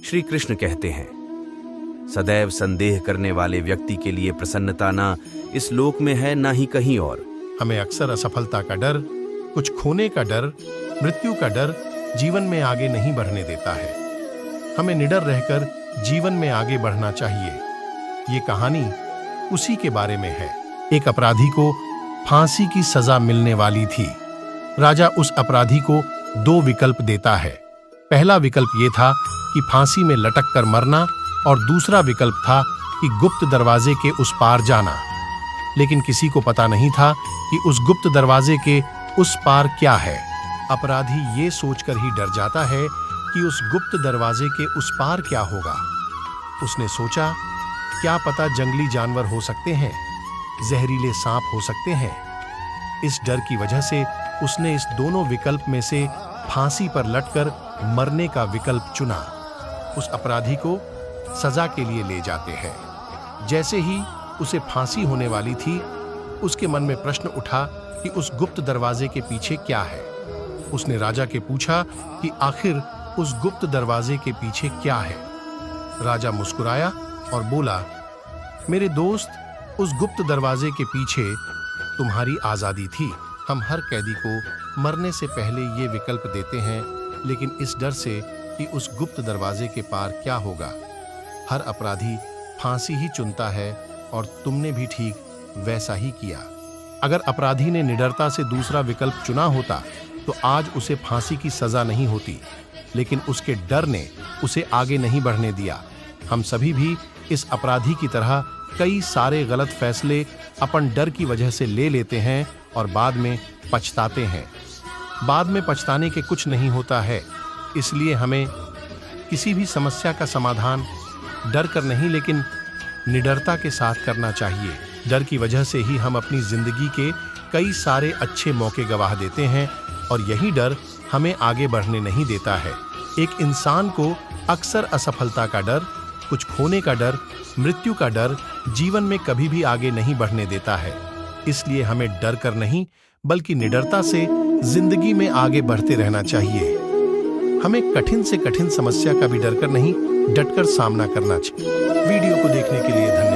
श्री कृष्ण कहते हैं, सदैव संदेह करने वाले व्यक्ति के लिए प्रसन्नता ना इस लोक में है ना ही कहीं और। हमें अक्सर असफलता का डर, कुछ खोने का डर, मृत्यु का डर जीवन में आगे नहीं बढ़ने देता है। हमें निडर रहकर जीवन में आगे बढ़ना चाहिए। ये कहानी उसी के बारे में है। एक अपराधी को फांसी की सजा मिलने वाली थी। राजा उस अपराधी को 2 विकल्प देता है। पहला विकल्प ये था कि फांसी में लटक कर मरना और दूसरा विकल्प था कि गुप्त दरवाजे के उस पार जाना। लेकिन किसी को पता नहीं था कि उस गुप्त दरवाजे के उस पार क्या है। अपराधी ये सोचकर ही डर जाता है कि उस गुप्त दरवाजे के उस पार क्या होगा। उसने सोचा, क्या पता जंगली जानवर हो सकते हैं, जहरीले सांप हो सकते हैं। इस डर की वजह से उसने इस दोनों विकल्प में से फांसी पर लटकर मरने का विकल्प चुना। उस अपराधी को सजा के लिए ले जाते हैं। जैसे ही उसे फांसी होने वाली थी, उसके मन में प्रश्न उठा कि उस गुप्त दरवाजे के पीछे क्या है। उसने राजा के पूछा कि आखिर उस गुप्त दरवाजे के पीछे क्या है। राजा मुस्कुराया और बोला, मेरे दोस्त, उस गुप्त दरवाजे के पीछे तुम्हारी आजादी थी। हम हर कैदी को मरने से पहले ये विकल्प देते हैं, लेकिन इस डर से कि उस गुप्त दरवाजे के पार क्या होगा, हर अपराधी फांसी ही चुनता है और तुमने भी ठीक वैसा ही किया। अगर अपराधी ने निडरता से दूसरा विकल्प चुना होता तो आज उसे फांसी की सजा नहीं होती, लेकिन उसके डर ने उसे आगे नहीं बढ़ने दिया। हम सभी भी इस अपराधी की तरह कई सारे गलत फैसले अपन डर की वजह से ले लेते हैं और बाद में पछताते हैं। बाद में पछताने के कुछ नहीं होता है। इसलिए हमें किसी भी समस्या का समाधान डर कर नहीं, लेकिन निडरता के साथ करना चाहिए। डर की वजह से ही हम अपनी जिंदगी के कई सारे अच्छे मौके गंवा देते हैं और यही डर हमें आगे बढ़ने नहीं देता है। एक इंसान को अक्सर असफलता का डर, कुछ खोने का डर, मृत्यु का डर जीवन में कभी भी आगे नहीं बढ़ने देता है। इसलिए हमें डर कर नहीं, बल्कि निडरता से जिंदगी में आगे बढ़ते रहना चाहिए। हमें कठिन से कठिन समस्या का भी डर कर नहीं, डटकर सामना करना चाहिए। वीडियो को देखने के लिए धन्यवाद।